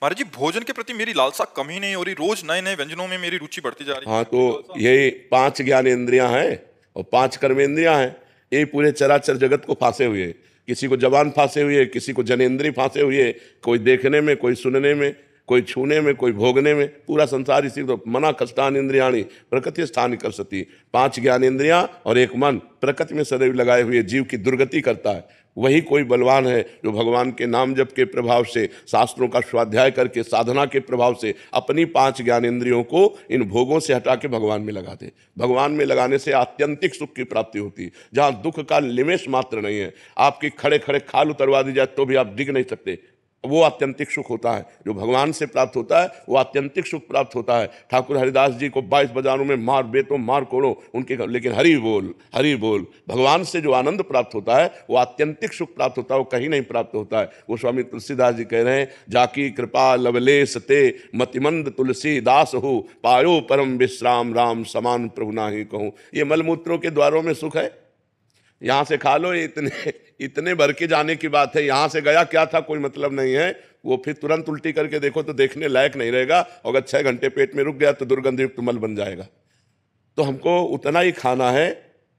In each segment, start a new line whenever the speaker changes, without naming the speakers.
महाराज जी, भोजन के प्रति मेरी लालसा कम ही नहीं हो रही। रोज नए नए व्यंजनों में मेरी रुचि बढ़ती जा रही
हाँ,
है।
तो ये 5 ज्ञानेंद्रियां हैं और 5 कर्मेंद्रियां हैं। ये पूरे चराचर जगत को फांसे हुए हैं। किसी को जबान फांसे हुई है, किसी को जनेंद्रिय फांसे हुई है, कोई देखने में, कोई सुनने में, कोई छूने में, कोई भोगने में। पूरा संसार इसी तो मना कष्टान इंद्रियाणी प्रकृति स्थान कर सती। 5 ज्ञानेंद्रियां और एक मन प्रकृति में सदैव लगाए हुए जीव की दुर्गति करता है। वही कोई बलवान है जो भगवान के नाम जप के प्रभाव से, शास्त्रों का स्वाध्याय करके, साधना के प्रभाव से अपनी 5 ज्ञानेंद्रियों को इन भोगों से हटा के भगवान में लगा दे। भगवान में लगाने से आत्यंतिक सुख की प्राप्ति होती है, जहां दुख का निमेष मात्र नहीं है। आपकी खड़े खड़े खाल उतरवा दी जाए तो भी आप डिग नहीं सकते। वो आत्यंतिक सुख होता है जो भगवान से प्राप्त होता है। वो आत्यंतिक सुख प्राप्त होता है। ठाकुर हरिदास जी को 22 बाजारों में मार बेतो मार कोड़ो उनके, लेकिन हरि बोल हरि बोल। भगवान से जो आनंद प्राप्त होता है वो आत्यंतिक सुख प्राप्त होता है, वो कहीं नहीं प्राप्त होता है। वो स्वामी तुलसीदास जी कह रहे हैं, जाकी कृपा लवलेश ते मतिमंद तुलसी दास हो, पायो परम विश्राम राम समान प्रभु नाही कहूँ। ये मलमूत्रों के द्वारों में सुख है। यहाँ से खा लो, इतने इतने भर के जाने की बात है। यहाँ से गया क्या था कोई मतलब नहीं है। वो फिर तुरंत उल्टी करके देखो तो देखने लायक नहीं रहेगा। और अगर 6 घंटे पेट में रुक गया तो दुर्गंधयुक्त मल बन जाएगा। तो हमको उतना ही खाना है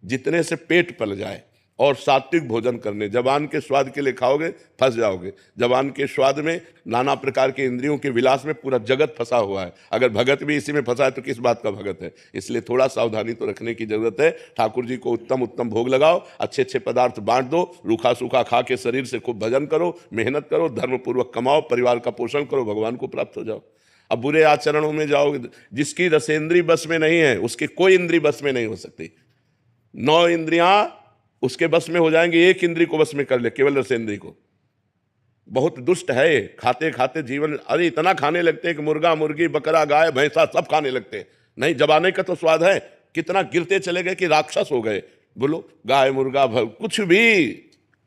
जितने से पेट पल जाए, और सात्विक भोजन करने। जबान के स्वाद के लिए खाओगे फंस जाओगे। जबान के स्वाद में, नाना प्रकार के इंद्रियों के विलास में पूरा जगत फंसा हुआ है। अगर भगत भी इसी में फंसा है तो किस बात का भगत है। इसलिए थोड़ा सावधानी तो रखने की जरूरत है। ठाकुर जी को उत्तम उत्तम भोग लगाओ, अच्छे अच्छे पदार्थ बांट दो, रूखा सूखा खा के शरीर से खूब भजन करो, मेहनत करो, धर्मपूर्वक कमाओ, परिवार का पोषण करो, भगवान को प्राप्त हो जाओ। अब बुरे आचरणों में जाओगे, जिसकी रसेंद्री बस में नहीं है उसकी कोई इंद्री बस में नहीं हो सकती। 9 इंद्रियां उसके बस में हो जाएंगे, एक इंद्री को बस में कर ले, केवल रसेंद्री को। बहुत दुष्ट है ये। खाते खाते जीवन, अरे इतना खाने लगते हैं कि मुर्गा मुर्गी बकरा गाय भैंसा सब खाने लगते हैं। नहीं, जबाने का तो स्वाद है। कितना गिरते चले गए कि राक्षस हो गए। बोलो, गाय मुर्गा कुछ भी,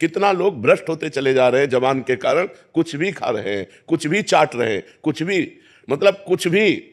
कितना लोग भ्रष्ट होते चले जा रहे हैं जबान के कारण। कुछ भी खा रहे हैं, कुछ भी चाट रहे हैं, कुछ भी, मतलब कुछ भी।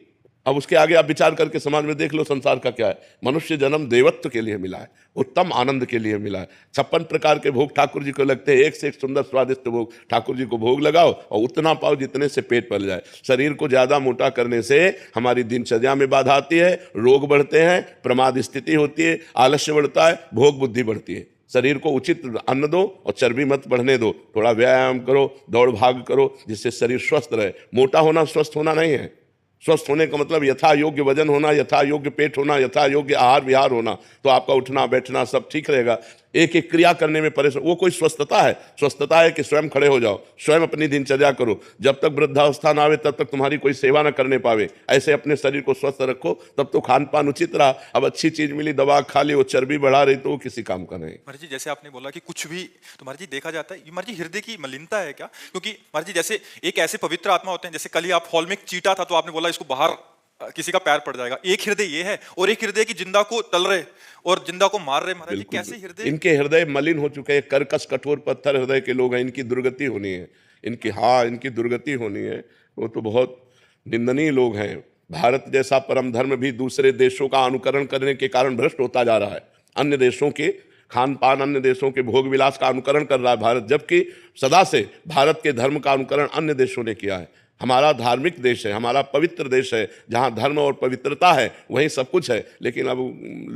अब उसके आगे आप विचार करके समाज में देख लो संसार का क्या है। मनुष्य जन्म देवत्व के लिए मिला है, उत्तम आनंद के लिए मिला है। 56 प्रकार के भोग ठाकुर जी को लगते हैं। एक से एक सुंदर स्वादिष्ट भोग ठाकुर जी को भोग लगाओ और उतना पाओ जितने से पेट पल जाए। शरीर को ज्यादा मोटा करने से हमारी दिनचर्या में बाधा आती है, रोग बढ़ते हैं, प्रमाद स्थिति होती है, आलस्य बढ़ता है, भोग बुद्धि बढ़ती है। शरीर को उचित अन्न दो और चर्बी मत बढ़ने दो। थोड़ा व्यायाम करो, दौड़ भाग करो, जिससे शरीर स्वस्थ रहे। मोटा होना स्वस्थ होना नहीं है। स्वस्थ होने का मतलब यथा योग्य वजन होना, यथा योग्य पेट होना, यथा योग्य आहार विहार होना। तो आपका उठना बैठना सब ठीक रहेगा। एक एक क्रिया करने में परेशान, वो कोई स्वस्थता है? स्वस्थता है कि स्वयं खड़े हो जाओ, स्वयं अपनी दिनचर्या करो। जब तक वृद्धावस्था ना आवे तब तक तुम्हारी कोई सेवा ना करने पावे, ऐसे अपने शरीर को स्वस्थ रखो, तब तो खान पान उचित रहा। अब अच्छी चीज मिली, दवा खा ली, वो चर्बी बढ़ा रही तो वो किसी काम का नहीं।
महाराज जी, जैसे आपने बोला कि कुछ भी, तो महाराज जी देखा जाता है, ये महाराज जी हृदय की मलिनता है क्या? क्योंकि महाराज जी जैसे एक ऐसे पवित्र आत्मा होते हैं, जैसे कल ही आप हॉल में एक चीटा था तो आपने बोला इसको बाहर किसी का पैर पड़ जाएगा। एक हृदय ये है, और एक हृदय की जिंदा को तल रहे और जिंदा को मार रहे। महाराज जी कैसे हृदय,
इनके हृदय मलिन हो चुके हैं, कर्कश कठोर पत्थर हृदय के लोग हैं। इनकी दुर्गति होनी है, इनकी, हाँ, इनकी दुर्गति होनी है। वो तो बहुत निंदनीय लोग हैं। भारत जैसा परम धर्म भी दूसरे देशों का अनुकरण करने के कारण भ्रष्ट होता जा रहा है। अन्य देशों के खान पान, अन्य देशों के भोग विलास का अनुकरण कर रहा है भारत, जबकि सदा से भारत के धर्म का अनुकरण अन्य देशों ने किया है। हमारा धार्मिक देश है, हमारा पवित्र देश है, जहाँ धर्म और पवित्रता है वहीं सब कुछ है। लेकिन अब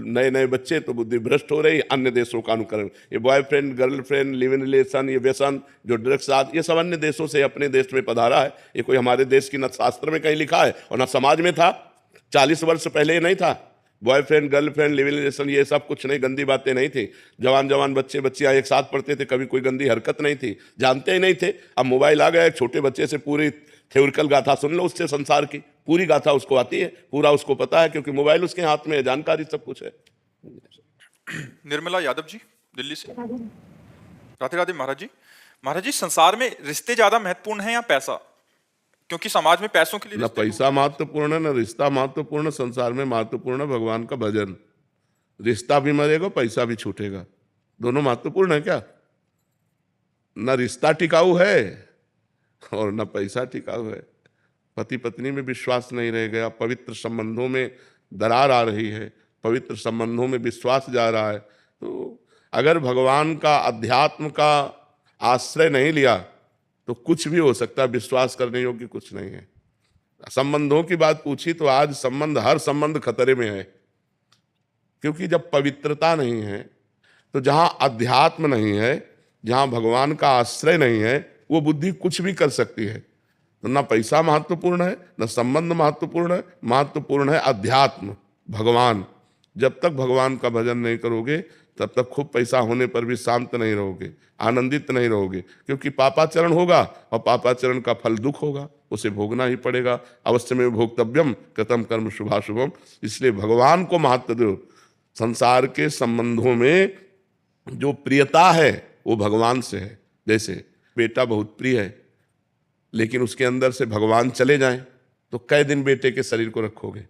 नए नए बच्चे तो बुद्धि भ्रष्ट हो रही, अन्य देशों का अनुकरण। ये boyfriend girlfriend live in relation, ये व्यसन, जो ड्रग्स आदि, ये सब अन्य देशों से अपने देश में पधारा है। ये कोई हमारे देश की न शास्त्र में कहीं लिखा है और न समाज में था। 40 वर्ष पहले ये नहीं था। Boyfriend girlfriend live in relation ये सब कुछ नहीं, गंदी बातें नहीं थी। जवान जवान बच्चे बच्चियां एक साथ पढ़ते थे, कभी कोई गंदी हरकत नहीं थी, जानते ही नहीं थे। अब मोबाइल आ गया, एक छोटे बच्चे से पूरी थ्योरिकल गाथा सुन लो, उससे संसार की पूरी गाथा उसको आती है, पूरा उसको पता है, क्योंकि मोबाइल उसके हाथ में है, जानकारी सब कुछ है।
निर्मला यादव जी दिल्ली से। राधे राधे महाराज जी। महाराज जी, संसार में रिश्ते ज्यादा महत्वपूर्ण है या पैसा? क्योंकि समाज में पैसों के लिए
ना पैसा महत्वपूर्ण है, ना रिश्ता महत्वपूर्ण। संसार में महत्वपूर्ण है भगवान का भजन। रिश्ता भी मरेगा, पैसा भी छूटेगा, दोनों महत्वपूर्ण है क्या? ना रिश्ता टिकाऊ है और ना पैसा टिकाऊ है। पति पत्नी में विश्वास नहीं रह गया, पवित्र संबंधों में दरार आ रही है, पवित्र संबंधों में विश्वास जा रहा है। तो अगर भगवान का, अध्यात्म का आश्रय नहीं लिया तो कुछ भी हो सकता है, विश्वास करने योग्य कुछ नहीं है। संबंधों की बात पूछी तो आज संबंध, हर संबंध खतरे में है, क्योंकि जब पवित्रता नहीं है तो जहां अध्यात्म नहीं है, जहां भगवान का आश्रय नहीं है, वो बुद्धि कुछ भी कर सकती है। तो ना पैसा महत्वपूर्ण है, ना संबंध महत्वपूर्ण है, महत्वपूर्ण है अध्यात्म, भगवान। जब तक भगवान का भजन नहीं करोगे तब तक खूब पैसा होने पर भी शांत नहीं रहोगे, आनंदित नहीं रहोगे, क्योंकि पापाचरण होगा और पापाचरण का फल दुख होगा, उसे भोगना ही पड़ेगा। अवश्य में भोक्तव्यम कृतम कर्म शुभाशुभम। इसलिए भगवान को महत्व दो। संसार के संबंधों में जो प्रियता है वो भगवान से है। जैसे बेटा बहुत प्रिय है, लेकिन उसके अंदर से भगवान चले जाएं तो कई दिन बेटे के शरीर को रखोगे?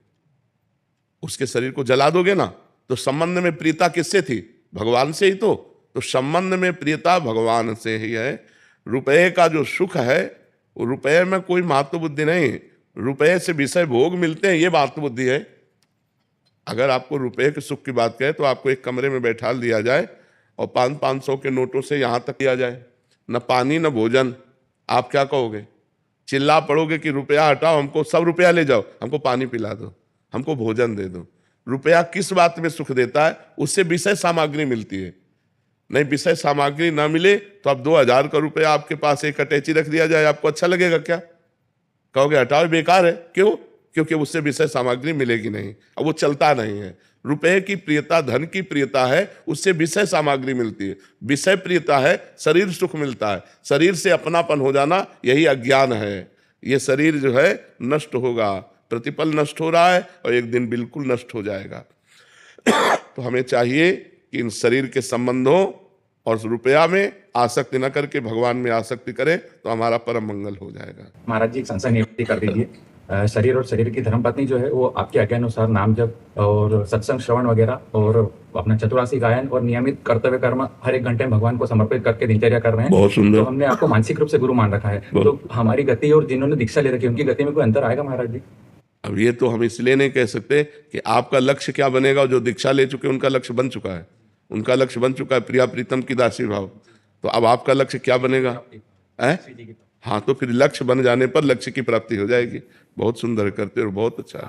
उसके शरीर को जला दोगे ना। तो संबंध में प्रियता किससे थी? भगवान से ही। तो संबंध में प्रियता भगवान से ही है। रुपये का जो सुख है वो रुपये में कोई महत्व बुद्धि नहीं, रुपये से विषय भोग मिलते हैं, ये महत्व बुद्धि है। अगर आपको रुपये के सुख की बात कहे तो आपको एक कमरे में बैठा दिया जाए और 500 के नोटों से यहाँ तक किया जाए, न पानी न भोजन, आप क्या कहोगे? चिल्ला पड़ोगे कि रुपया हटाओ, हमको सब रुपया ले जाओ, हमको पानी पिला दो, हमको भोजन दे दो। रुपया किस बात में सुख देता है? उससे विषय सामग्री मिलती है। नहीं, विषय सामग्री ना मिले तो अब 2000 का रुपया आपके पास एक अटैची रख दिया जाए, आपको अच्छा लगेगा क्या? कहोगे हटाओ, बेकार है। क्यों? क्योंकि उससे विषय सामग्री मिलेगी नहीं, अब वो चलता नहीं है। रुपये की प्रियता धन की प्रियता है, उससे विषय सामग्री मिलती है। विषय प्रियता है, शरीर सुख मिलता है। शरीर से अपनापन हो जाना यही अज्ञान है। ये शरीर जो है नष्ट होगा, प्रतिपल नष्ट हो रहा है और एक दिन बिल्कुल नष्ट हो जाएगा। तो हमें चाहिए कि इन शरीर के संबंधों और रुपया में आसक्ति न करके भगवान में आसक्ति करें तो हमारा परम मंगल हो जाएगा।
महाराज जी, एक संशय निवृत्ति कर दीजिए। शरीर और शरीर की धर्मपत्नी जो है वो आपके आज्ञा अनुसार नाम जप और सत्संग श्रवण वगैरह और अपना चतुरासी गायन और नियमित कर्तव्य कर्म हर एक घंटे भगवान को समर्पित करके दिनचर्या कर रहे हैं।
बहुत सुंदर।
तो हमने आपको मानसिक रूप से गुरु मान रखा है, तो हमारी गति और जिन्होंने दीक्षा ले रखी है उनकी गति में कोई अंतर आएगा महाराज जी?
अब ये तो हम इसलिए नहीं कह सकते कि आपका लक्ष्य क्या बनेगा। जो दीक्षा ले चुके उनका लक्ष्य बन चुका है, उनका लक्ष्य बन चुका है प्रिया प्रीतम की दासी भाव। तो अब आपका लक्ष्य क्या बनेगा? हाँ, तो फिर लक्ष्य बन जाने पर लक्ष्य की प्राप्ति हो जाएगी। बहुत सुंदर करते हो, बहुत अच्छा।